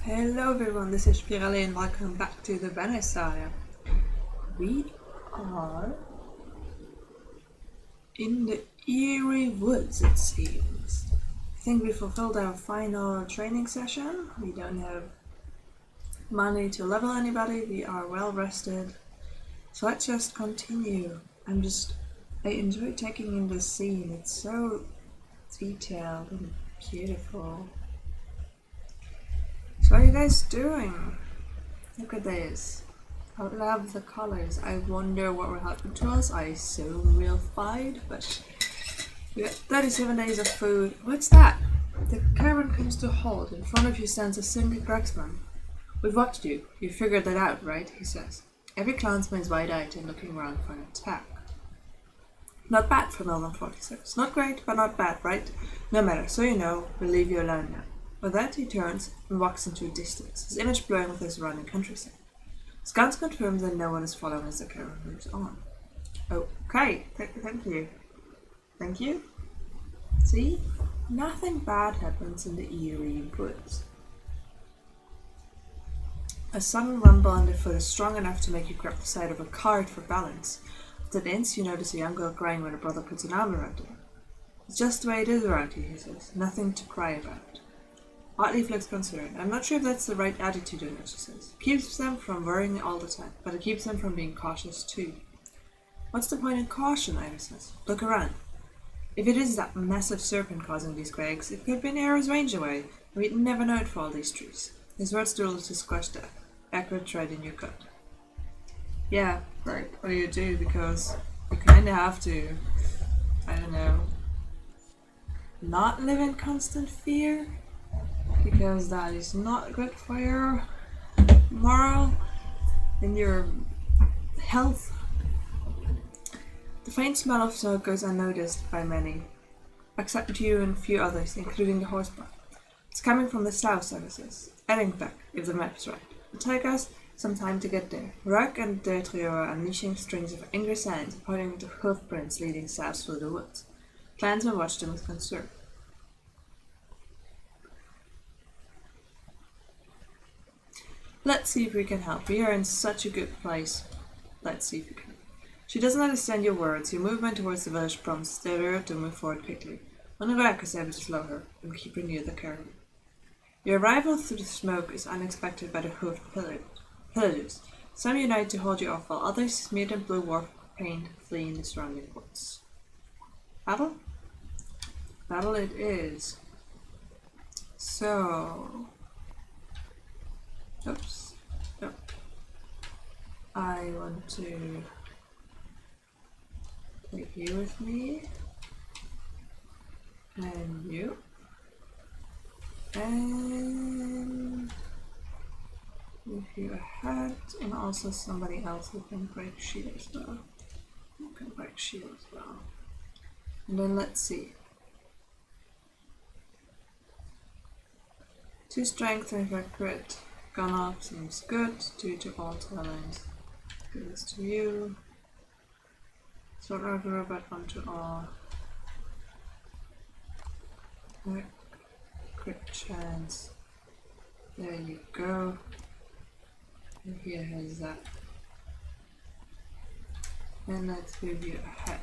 Hello everyone, this is Spirelli and welcome back to the Banner Saga. We are in the eerie woods, it seems. I think we fulfilled our final training session. We don't have money to level anybody, we are well rested. So let's just continue. I enjoy taking in the scene, it's so detailed and beautiful. So what are you guys doing? Look at this. I love the colors. I wonder what will happen to us. I assume we'll fight, but we got 37 days of food. What's that? The caravan comes to a halt. In front of you stands a single cracksman. We've watched you. You figured that out, right? He says. Every clansman is wide-eyed and looking around for an attack. Not bad for Melbourne 46. Not great, but not bad, right? No matter, so you know, we'll leave you alone now. With that, he turns and walks into a distance, his image blurring with the surrounding countryside. Scouts confirm that no one is following as the caravan moves on. Okay, thank you. Thank you? See? Nothing bad happens in the eerie woods. A sudden rumble underfoot is strong enough to make you grab the side of a cart for balance. At the ends, you notice a young girl crying when her brother puts an arm around her. It's just the way it is around here, he says. Nothing to cry about. Oddleaf looks concerned. I'm not sure if that's the right attitude in her, she says. It keeps them from worrying all the time, but it keeps them from being cautious too. What's the point in caution, Ida says. Look around. If it is that massive serpent causing these quakes, it could be an arrow's range away, and we'd never know it for all these trees. His words drilled to squash that accurate right in your gut. Yeah, right. What do you do? Because you kinda have to, I don't know, not live in constant fear? Because that is not good for your moral and your health. The faint smell of smoke goes unnoticed by many, except you and a few others, including the horseman. It's coming from the south, services. Edinburgh, if the map is right. It'll take us some time to get there. Rock and the trio are unleashing strings of angry sounds, pointing to hoof prints leading south through the woods. Clansmen watch them with concern. Let's see if we can help. We are in such a good place. Let's see if we can. She doesn't understand your words. Your movement towards the village prompts her to move forward quickly. One Rock is able to slow her and keep her near the caravan. Your arrival through the smoke is unexpected by the hoofed pillagers. Some unite to hold you off, while others, smeared in blue war paint, flee in the surrounding woods. Battle? Battle it is. So... Oops. No. I want to take you with me. And you. And move you ahead. And also somebody else who can break shield as well. Who can break shield as well. And then let's see. 2 strength and a crit. Gone up seems good. 2 to all talents. Give this to you. Sword of robot 1 to all. Crit chance. There you go. And here has that. And let's move you ahead.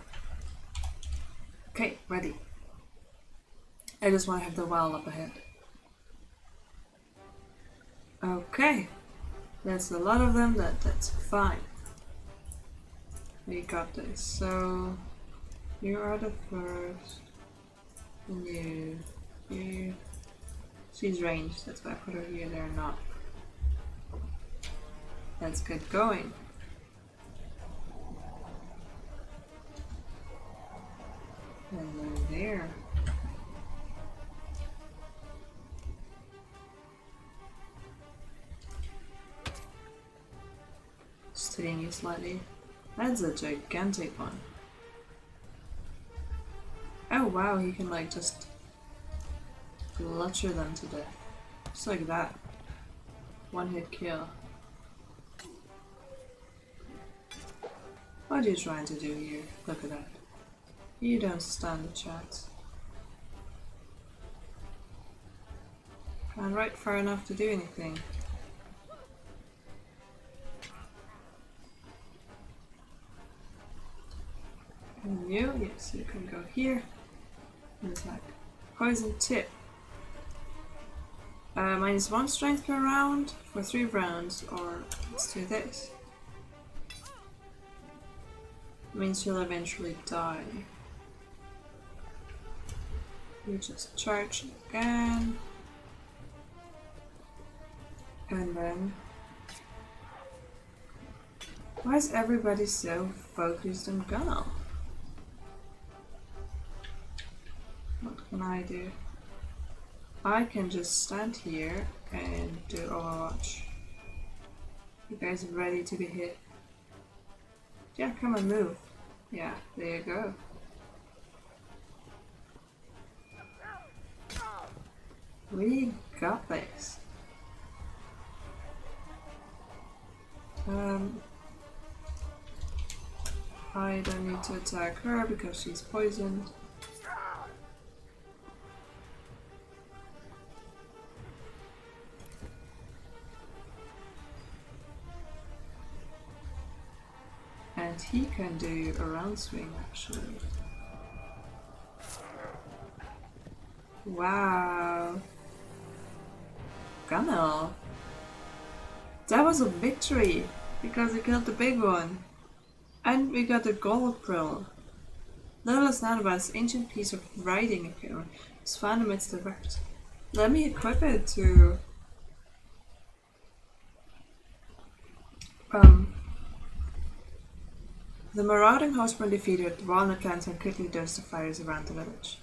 Okay, ready. I just want to have the wall up ahead. Okay, that's a lot of them, that's fine. We got this, so you are the first, and you, she's ranged, that's why I put her here, they're not. Let's get going. And they're there. Steadying you slightly. That's a gigantic one. Oh wow, he can like just butcher them to death. Just like that. One hit kill. What are you trying to do here? Look at that. You don't stand a chance. Can't ride far enough to do anything. And you, yes, you can go here. Attack. Poison tip. -1 strength per round for 3 rounds, or let's do this. Means you'll eventually die. You just charge again. And then... Why is everybody so focused on Gunnel? What can I do? I can just stand here and do Overwatch. You guys are ready to be hit? Yeah, come on, move. Yeah, there you go. We got this. I don't need to attack her because she's poisoned. And he can do a round swing actually. Wow. Gunnel. That was a victory because we killed the big one. And we got the gold pearl. Little is known about this ancient piece of writing equipment. It's found amidst the wreckage. Let me equip it to the marauding host when defeated, the walnut clans and quickly doused the fires around the village.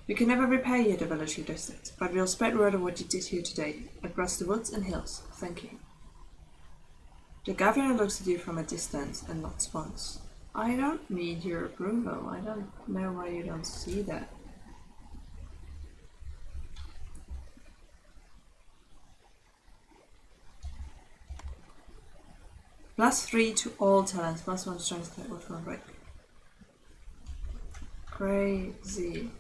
We can never repay you the village you dusted, but we'll spread word of what you did here today, across the woods and hills. Thank you. The governor looks at you from a distance and nods once. I don't need your approval. I don't know why you don't see that. +3 to all talents, +1 strength that with one break. Crazy.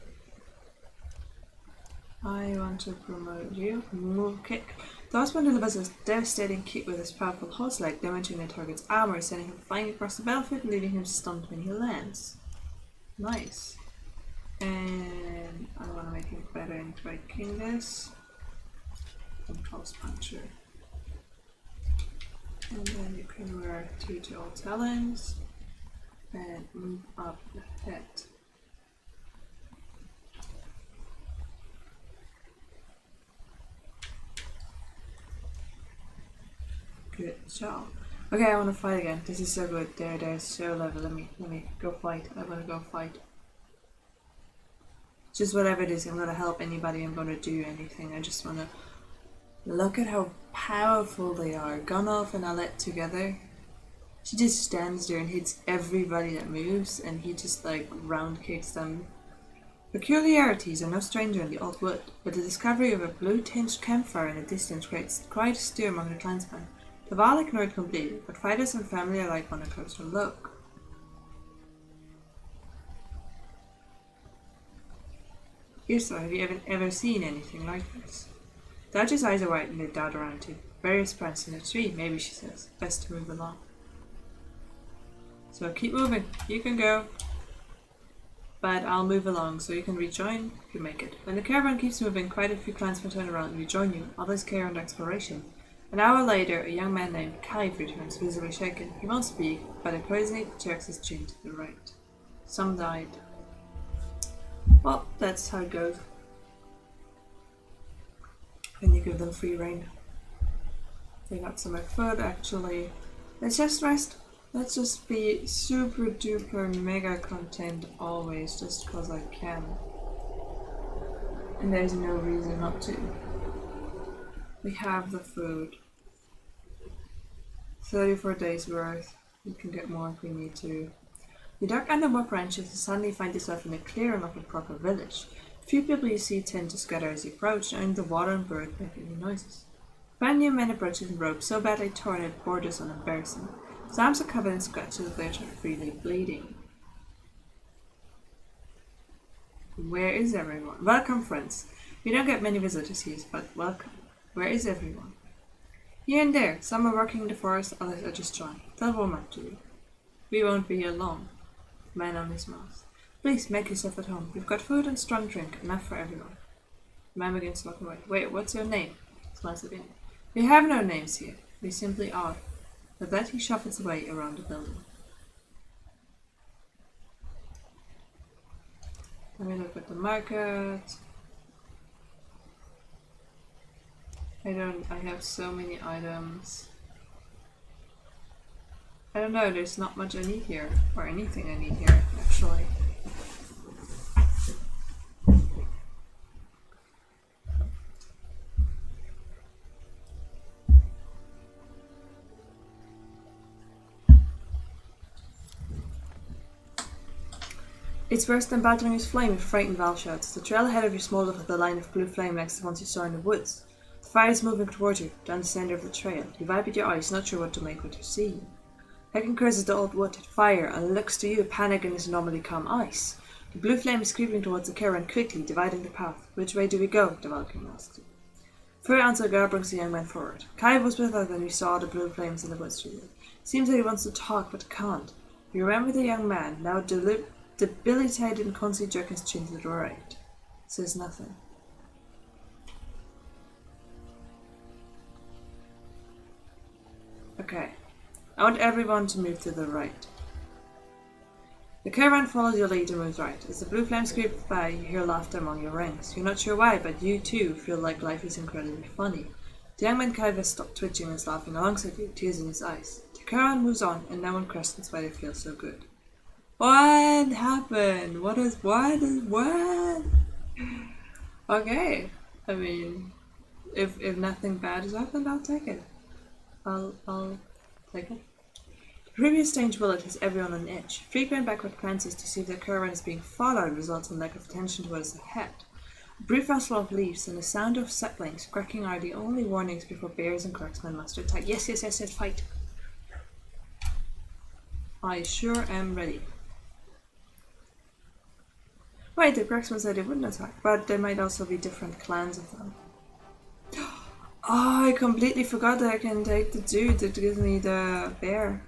I want to promote you. Move kick. The husband delivers a devastating kick with his powerful horse leg, damaging the target's armor, sending him flying across the battlefield and leaving him stunned when he lands. Nice. And I want to make him better in breaking this. Impulse puncher. And then you can wear 2 to all talents and move up the head. Good job. Okay, I want to fight again. This is so good. They're so level. Let me go fight. I want to go fight. Just whatever it is, I'm gonna help anybody. I'm gonna do anything. I just wanna look at how powerful they are. Gunnolf and Alette together. She just stands there and hits everybody that moves, and he just like round kicks them. Peculiarities are no stranger in the old wood, but the discovery of a blue-tinged campfire in the distance creates quite a stir among the clansmen. The Val ignore it completely, but fighters and family alike want a closer look. Here's have you ever seen anything like this? Dodge's eyes are wide and they dart around to various plants in the tree. Maybe, she says, best to move along. So keep moving. You can go. But I'll move along so you can rejoin if you make it. When the caravan keeps moving, quite a few clansmen turn around and rejoin you. Others carry on exploration. An hour later, a young man named Clive returns, visibly shaken. He won't speak, but occasionally jerks his chin to the right. Some died. Well, that's how it goes. When you give them free rein. They got some food, actually. Let's just rest. Let's just be super duper mega content always, just because I can. And there's no reason not to. We have the food. 34 days worth. We can get more if we need to. You duck under more branches and suddenly find yourself in a clearing of a proper village. Few people you see tend to scatter as you approach, and the water and bird make any noises. Brand new men approaches and rope so badly torn it borders on embarrassment. His arms are covered in scratches of which are freely bleeding. Where is everyone? Welcome, friends. We don't get many visitors here, but welcome. Where is everyone? Here and there. Some are working in the forest, others are just trying. They'll warm up to you. We won't be here long. The man only smiles. Please make yourself at home. We've got food and strong drink, enough for everyone. The man begins to walk away. Wait, what's your name? Smiles again. We have no names here. We simply are. With that, he shuffles away around the building. Let me look at the market. I have so many items. I don't know, there's not much I need here. Or anything I need here, actually. It's worse than battering his flame, a frightened Val shouts. The trail ahead of you smolders with a line of blue flame next to the ones you saw in the woods. The fire is moving toward you, down the center of the trail. You vibe with your eyes, not sure what to make what you see. Hagen curses the old wood at fire and looks to you, panic in his normally calm eyes. The blue flame is creeping towards the caravan quickly, dividing the path. Which way do we go? The Viking asks you. For answer, Gar brings the young man forward. Kai was with us when we saw the blue flames in the woods. Seems that he wants to talk, but can't. You remember the young man, now debilitated and constantly jerking his chin to the right. Says nothing. Okay. I want everyone to move to the right. The caravan follows your lead and moves right. As the blue flames creep by, you hear laughter among your ranks. You're not sure why, but you too feel like life is incredibly funny. The young man Kaiva stopped twitching and is laughing alongside you, tears in his eyes. The caravan moves on, and no one questions why they feel so good. What happened? What? Okay. I mean, if nothing bad has happened, I'll take it. I'll take it. The previous strange bullet has everyone on edge. Frequent backward glances to see if their caravan is being followed results in lack of attention to what is ahead. A brief rustle of leaves and the sound of saplings cracking are the only warnings before bears and cracksmen must attack. Yes, fight. I sure am ready. Wait, the cracksmen said they wouldn't attack, but there might also be different clans of them. Oh, I completely forgot that I can take the dude that gives me the bear.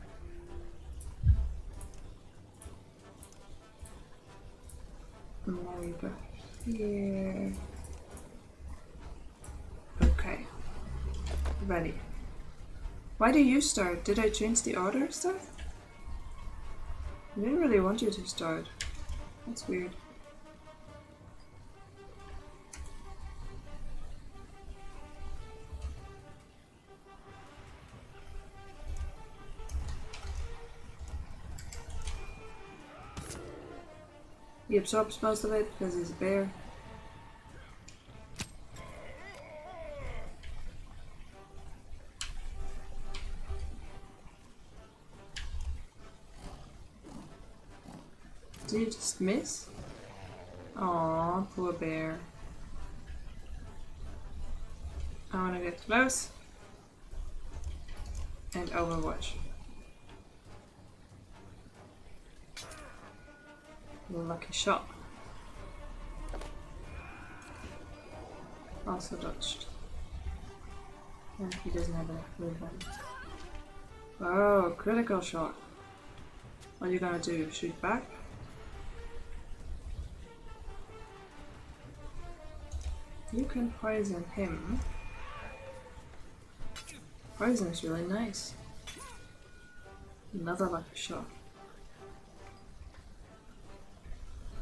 Now we go here. Okay. Ready. Why do you start? Did I change the order stuff? I didn't really want you to start. That's weird. He absorbs most of it because he's a bear. Did you just miss? Aww, poor bear. I wanna get close and overwatch. Lucky shot. Also dodged. And he doesn't have enough movement. Oh, critical shot. What are you gonna do? Shoot back? You can poison him. Poison is really nice. Another lucky shot.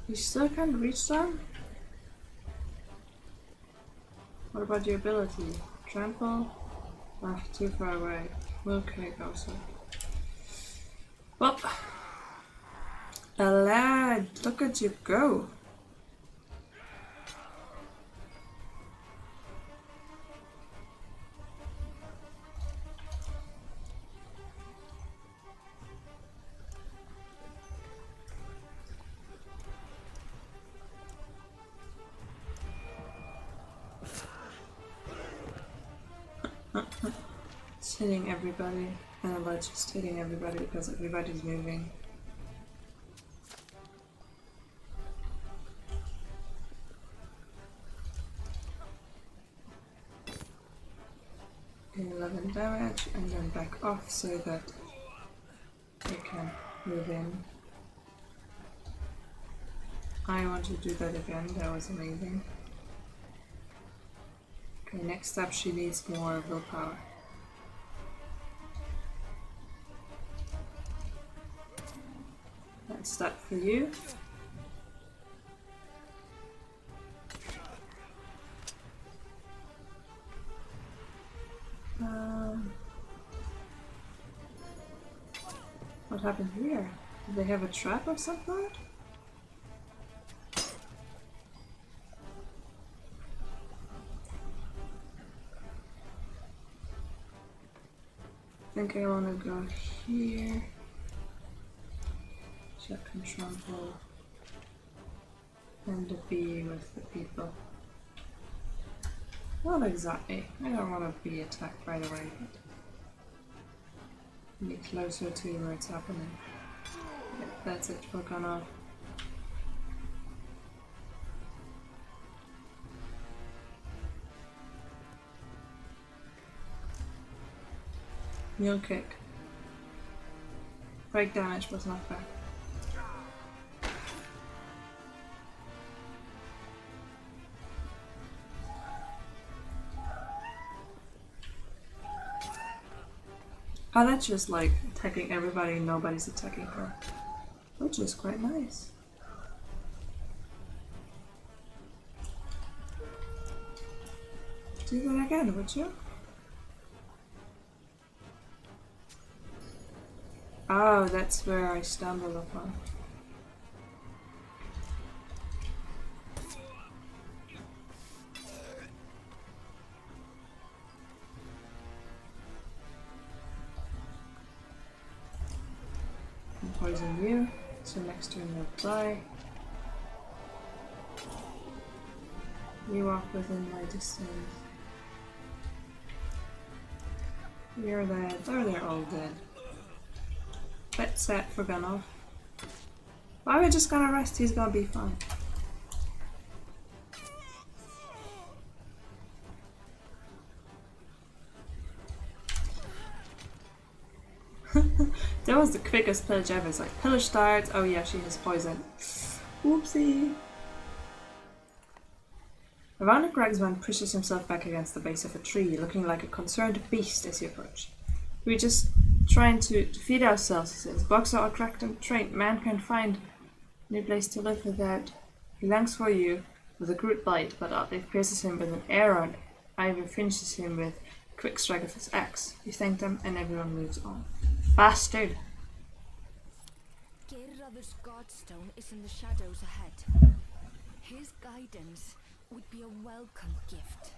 You still can't reach them? What about your ability? Trample? Ah, too far away. Okay, also. Well, a lad, look at you go. It's hitting everybody, and I'm just hitting everybody because everybody's moving. Okay, 11 damage, and then back off so that they can move in. I want to do that again, that was amazing. Okay, next up she needs more willpower. That's that for you. What happened here? Did they have a trap of some sort? I think I want to go here. Check control and the B with the people. Not exactly. I don't want to be attacked right away. Be closer to where it's happening. Yeah, that's it for Gunnar. Mule kick. Break damage was not bad. Oh, that's just like attacking everybody and nobody's attacking her. Which is quite nice. Do that again, would you? Oh, that's where I stumbled upon. Poison you, so next turn you'll die. You walk within my distance. You're dead, or they're all dead. Let's set for Gunnar. Why are we just gonna rest? He's gonna be fine. That was the quickest pillage ever. It's like pillage starts. Oh yeah, she has poison. Whoopsie. Around the Gregsman pushes himself back against the base of a tree, looking like a concerned beast as he approaches. We're just trying to feed ourselves, he says. Boxer are cracked and trained. Man can't find any place to live without. He longs for you with a crude bite, but Outleaf pierces him with an arrow and Ivor finishes him with a quick strike of his axe. You thank them and everyone moves on. Bastard! Geirraður's Godstone is in the shadows ahead. His guidance would be a welcome gift.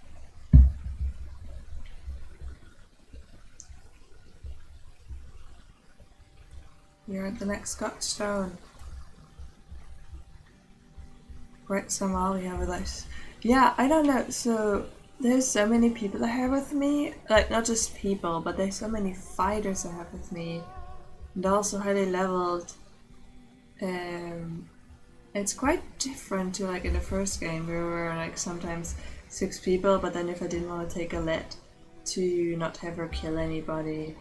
You're at the next Godstone. Right, somehow we have with us. Yeah, I don't know, so there's so many people I have with me, like not just people, but there's so many fighters I have with me, and also highly leveled. It's quite different to like in the first game, where we were like sometimes 6 people, but then if I didn't want to take a let to not have her kill anybody,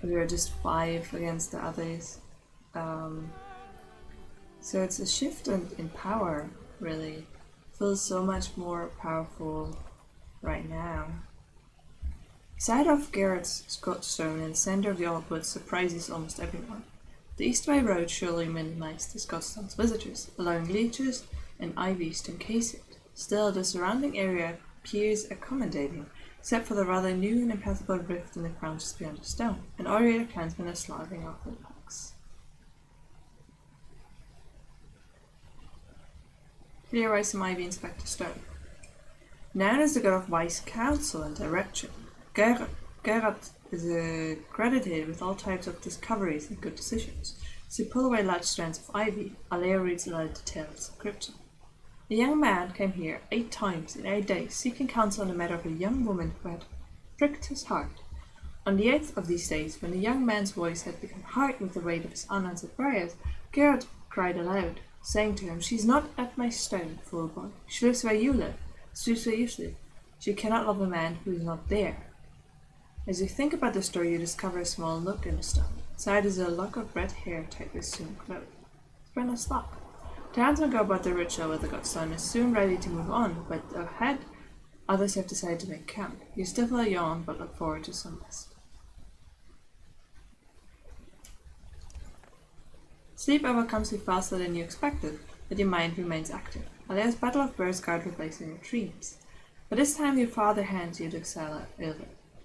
we were just 5 against the others. So it's a shift in power, really. Feels so much more powerful right now. Sight of Garrett's Scottstone in the center of the old woods surprises almost everyone. The Eastway Road surely minimized the Scottstone's visitors, allowing leeches and ivies to encase it. Still, the surrounding area appears accommodating, except for the rather new and impassable rift in the ground just beyond the stone. An Oriator clansmen are slaving off their packs. Here lies some ivy Inspector Stone. Known as the god of wise counsel and direction, Gerard is credited with all types of discoveries and good decisions. As you pull away large strands of ivy, Alea reads aloud the tales of Krypton. A young man came here 8 times in 8 days, seeking counsel on the matter of a young woman who had pricked his heart. On the 8th of these days, when the young man's voice had become hard with the weight of his unanswered prayers, Gerard cried aloud, saying to him, "She's not at my stone, fool boy. She lives where you live. She lives where you live. She cannot love a man who is not there." As you think about the story, you discover a small nook in the stone. Inside is a lock of red hair tied with sewn cloth. Brenna, stop. The handsman go about the ritual with the godson is soon ready to move on, but ahead, others have decided to make camp. You still feel a yawn, but look forward to some rest. Sleep ever comes you faster than you expected, but your mind remains active. Alea's Battle of Birds guard replacing your dreams. But this time your father hands you the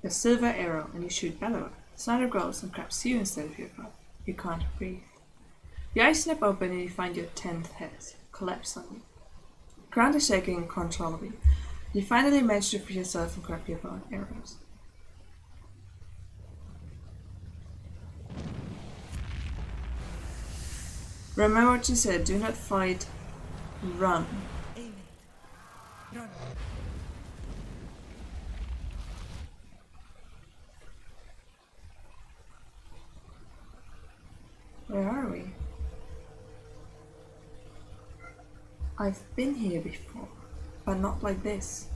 silver arrow and you shoot Bellower. The sniper grows and grabs you instead of your father. You can't breathe. Your eyes snap open and you find your 10th head collapse on you. The ground is shaking uncontrollably. You finally manage to free yourself and grab your bow and arrows. Remember what you said, do not fight, run. Aim it. Run. Where are we? I've been here before, but not like this.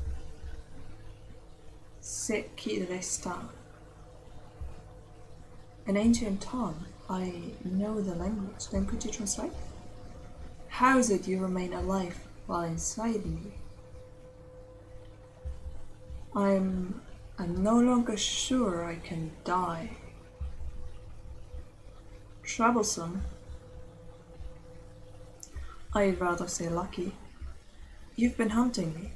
Sit key to this star. An ancient tongue. I know the language. Then could you translate? How is it you remain alive while inside me? I'm no longer sure I can die. Troublesome. I'd rather say lucky. You've been hunting me.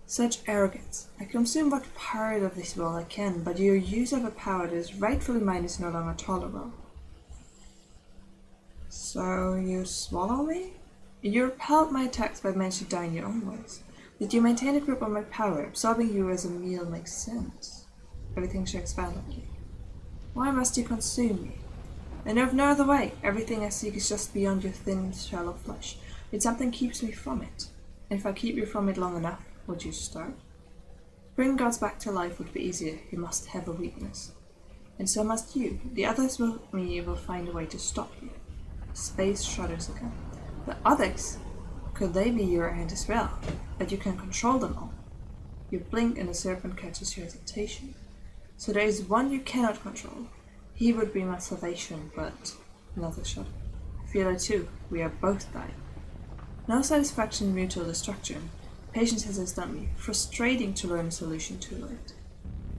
Such arrogance. I consume what part of this world I can, but your use of a power that is rightfully mine is no longer tolerable. So you swallow me? You repelled my attacks but managed to die in your own ways. Did you maintain a grip on my power? Absorbing you as a meal makes sense. Everything shakes violently. Why must you consume me? I know of no other way. Everything I seek is just beyond your thin shell of flesh. Yet something keeps me from it. And if I keep you from it long enough, would you start? Bring gods back to life would be easier. You must have a weakness. And so must you. The others with me will find a way to stop you. Space shudders again. The others? Could they be your hand as well? But you can control them all. You blink and the serpent catches your hesitation. So there is one you cannot control. He would be my salvation, but another shudder. I feel it too. We are both dying. No satisfaction in mutual destruction. Patience has done me. Frustrating to learn a solution too late.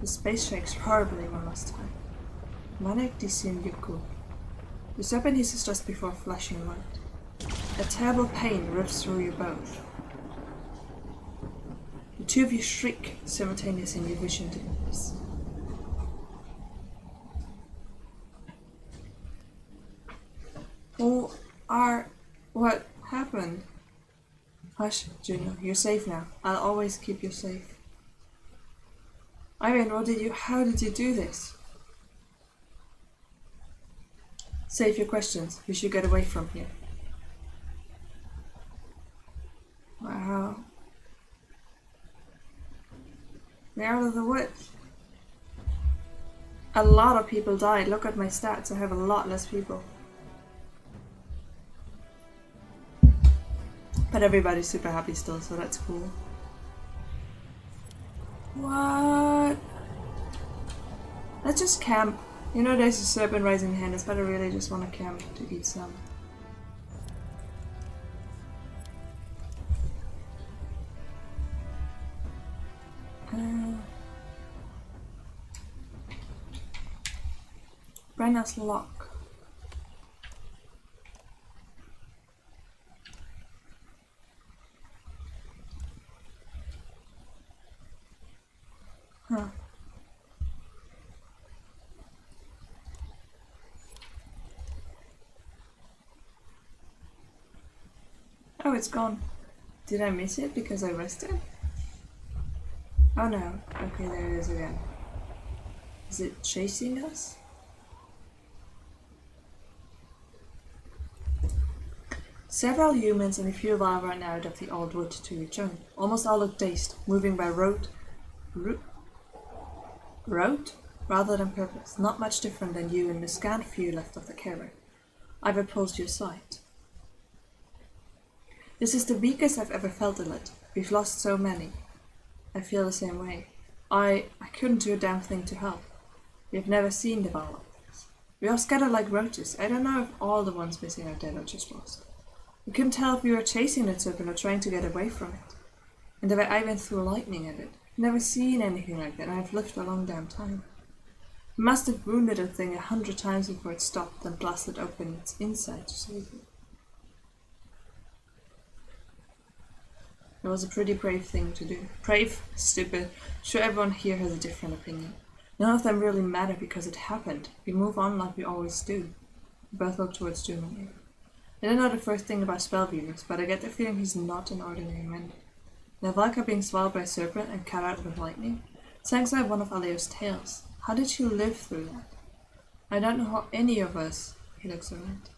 The space shakes horribly one last time. Manek disim yuku. The serpent hisses just before flashing light. A terrible pain rips through you both. The two of you shriek simultaneously in your vision deepens. What happened? Hush, Juno, you're safe now. I'll always keep you safe. Ivan, how did you do this? Save your questions. We should get away from here. Wow. We're out of the woods. A lot of people died. Look at my stats. I have a lot less people. But everybody's super happy still, so that's cool. What? Let's just camp. You know there's a serpent rising hand. It's better really just want to camp to eat some. Brenna's lock. Huh. Oh, it's gone. Did I miss it because I rested? Oh no. Okay, there it is again. Is it chasing us? Several humans and a few larvae ran out of the old wood to return. Almost all looked dazed, moving by rote rather than purpose, not much different than you in the scant few left of the caravan. I've opposed your sight. This is the weakest I've ever felt in it. We've lost so many. I feel the same way. I couldn't do a damn thing to help. We've never seen the ball like this. We all scattered like roaches. I don't know if all the ones missing are dead or just lost. We couldn't tell if we were chasing the serpent or trying to get away from it. And the way Ivan threw lightning at it. I've never seen anything like that, and I've lived a long damn time. We must have wounded a thing 100 times before it stopped and blasted open its inside to save it. It was a pretty brave thing to do. Brave, stupid, sure everyone here has a different opinion. None of them really matter because it happened. We move on like we always do. We both look towards June. I don't know the first thing about spellbeavers, but I get the feeling he's not an ordinary man. The Valka being swallowed by a serpent and cut out with lightning sounds like one of Aleo's tales. How did she live through that? I don't know how any of us... He looks around.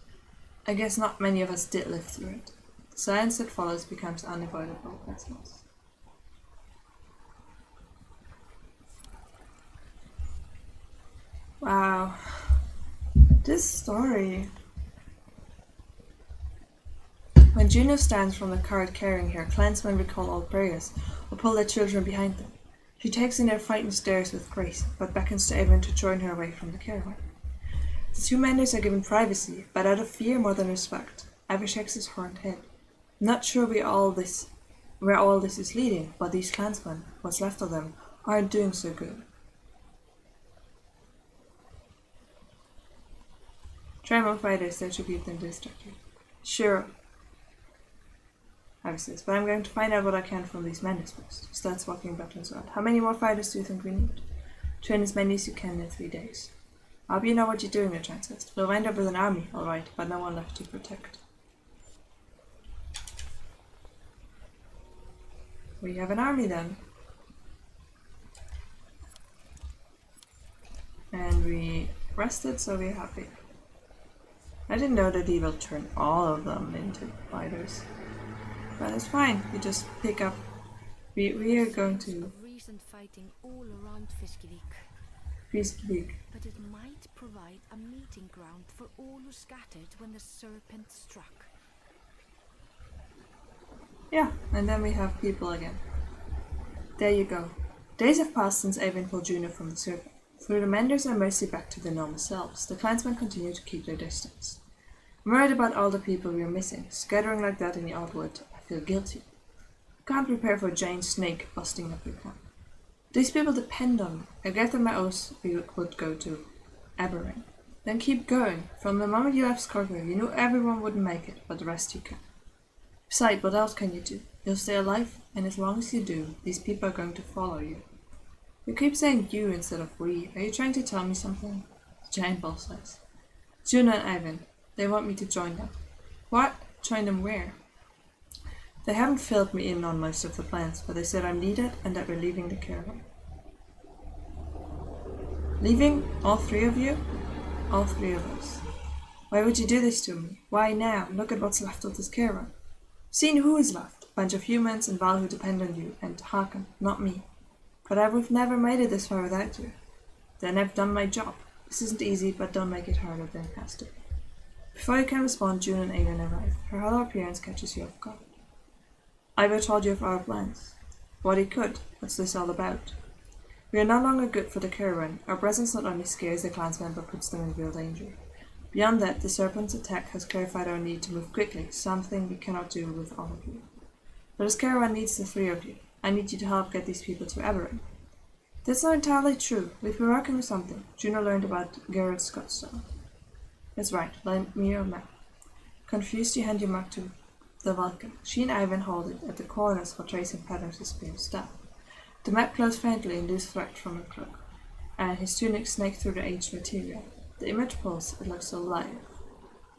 I guess not many of us did live through it. The silence that follows becomes unavoidable as us. Wow. This story... When Juno stands from the cart carrying her, clansmen recall old prayers or pull their children behind them. She takes in their frightened stares with grace, but beckons to Evan to join her away from the caravan. The two Menders are given privacy, but out of fear more than respect. Evan shakes his horned head. I'm not sure where all this is leading, but these clansmen, what's left of them, aren't doing so good. Try more fighters, they should beat them distracted. Sure, Ivy says, but I'm going to find out what I can from these Menders first. Starts walking veterans around. How many more fighters do you think we need? Train as many as you can in 3 days. I hope you know what you're doing, the Giant says. We'll wind up with an army, alright, but no one left to protect. We have an army then. And we rested, so we're happy. I didn't know that he will turn all of them into fighters. But it's fine, we just pick up. We are going to... recent fighting all around Fiskvik. but it might provide a meeting ground for all who scattered when the serpent struck. Yeah, and then we have people again. There you go. Days have passed since Avon pulled Juno from the serpent. Through the Menders are mostly back to their normal selves. The clansmen continue to keep their distance. I'm worried about all the people we are missing. Scattering like that in the old wood, I feel guilty. Can't prepare for a giant snake busting up your camp. These people depend on me. I gave them my oath we would go to Aberrain. Then keep going. From the moment you left Scorpio, you knew everyone wouldn't make it, but the rest you can. Besides, what else can you do? You'll stay alive, and as long as you do, these people are going to follow you. You keep saying you instead of we. Are you trying to tell me something? The giant both sides. Juno and Ivan. They want me to join them. What? Join them where? They haven't filled me in on most of the plans, but they said I'm needed and that we're leaving the caravan. Leaving? All three of you? All three of us. Why would you do this to me? Why now? Look at what's left of this caravan. Seen who is left. A bunch of humans and Val who depend on you, and Hakan, not me. But I would have never made it this far without you. Then I've done my job. This isn't easy, but don't make it harder than it has to be. Before you can respond, June and Aiden arrive. Her hollow appearance catches you off guard. Ivo told you of our plans. What he could. What's this all about? We are no longer good for the caravan. Our presence not only scares the clansmen, but puts them in real danger. Beyond that, the serpent's attack has clarified our need to move quickly, something we cannot do with all of you. But this caravan needs the three of you. I need you to help get these people to Aberrain. That's not entirely true. We've been working with something. Juno learned about Garrett Scottstone. That's right, lend me your map. Confused, you hand your mark to the Vulcan. She and Ivan hold it at the corners for tracing patterns with spear and staff. The map glows faintly in loose thread from her cloak, and his tunic snakes through the aged material. The image pulls, it looks alive.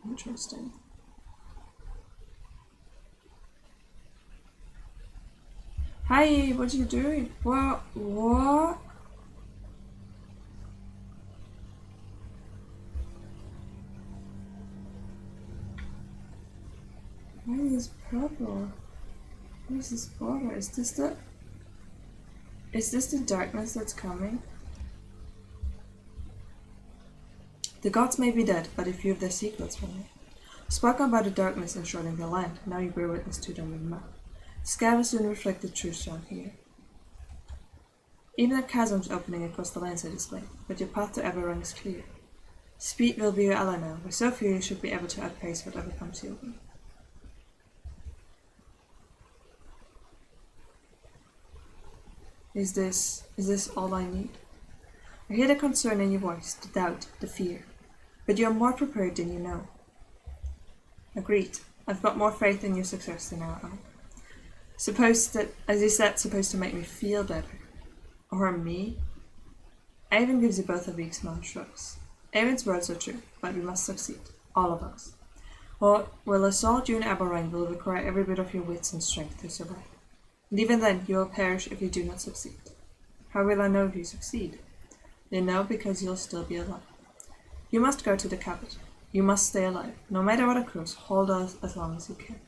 Interesting. Hi, what are you doing? What? What? Why is this purple? What is this border? Is this the darkness that's coming? The gods may be dead, but if you have their secrets from me. Spoken about the darkness enshrouding the land, now you bear witness to them in the map. The sky will soon reflect the truth shown here. Even a chasm's opening across the lands I displayed, but your path to Everrun is clear. Speed will be your ally now, with so few you should be able to outpace whatever comes your way. Is this all I need? I hear the concern in your voice, the doubt, the fear. But you are more prepared than you know. Agreed. I've got more faith in your success than our own. Suppose that, as you said, supposed to make me feel better. Or me? Avon gives you both a weak smile and shrugs. Avon's words are true, but we must succeed. All of us. What will assault you in Aberrang will require every bit of your wits and strength to survive. And even then, you will perish if you do not succeed. How will I know if you succeed? You'll know because you'll still be alive. You must go to the capital. You must stay alive. No matter what occurs, hold on as long as you can.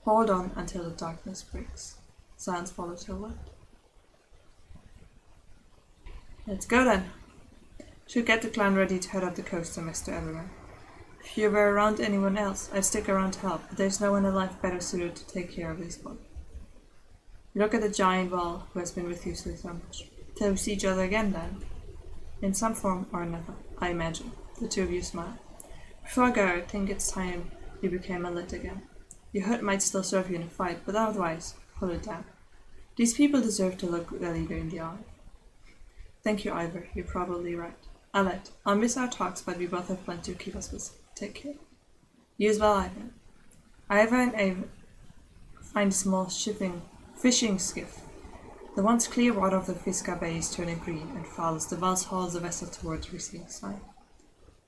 Hold on until the darkness breaks. Silence follows her word. Let's go then. Should get the clan ready to head up the coast to Mr. Everywhere. If you were around anyone else, I'd stick around to help, but there's no one alive better suited to take care of this boy. You look at the giant wall who has been with you so much. Till we see each other again then. In some form or another, I imagine. The two of you smile. Before I go, I think it's time you became a lit again. Your hood might still serve you in a fight, but otherwise, pull it down. These people deserve to look their leader in the eye. Thank you, Ivor. You're probably right. I'll miss our talks, but we both have plenty to keep us busy. Take care. You as well, Ivor. Ivor and Avon find a small fishing skiff. The once clear water of the Fiska Bay is turning green and follows the Wells hauls the vessel towards receding side.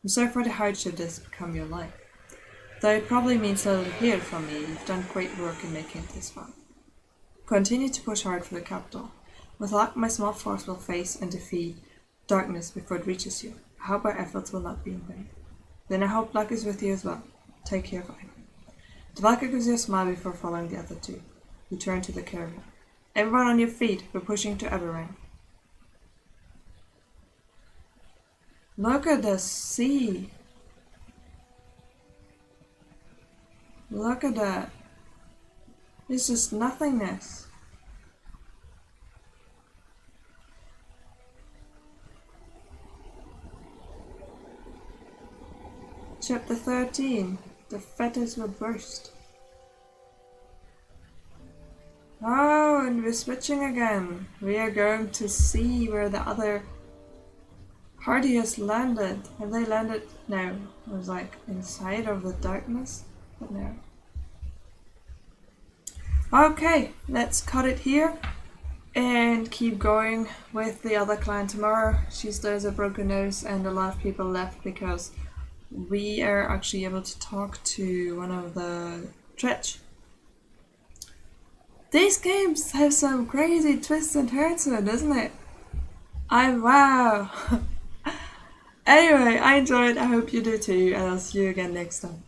I'm sorry for the hardship that has become your life. Though it probably means little to hear from me, you've done great work in making it this far. Continue to push hard for the capital. With luck, my small force will face and defeat darkness before it reaches you. I hope our efforts will not be in vain. Then I hope luck is with you as well. Take care, Ivor. The Valkyr gives you a smile before following the other two. You turn to the caravan. Everyone on your feet, we're pushing to Aberrang. Look at the sea. Look at that. It's just nothingness. Chapter 13. The fetters will burst. Oh, and we're switching again. We are going to see where the other party has landed. Have they landed? No. It was like inside of the darkness. But no. Okay, let's cut it here and keep going with the other clan tomorrow. She still has a broken nose and a lot of people left because we are actually able to talk to one of the Tretch. These games have some crazy twists and turns to it, doesn't it? Wow. Anyway, I enjoyed. I hope you do too, and I'll see you again next time.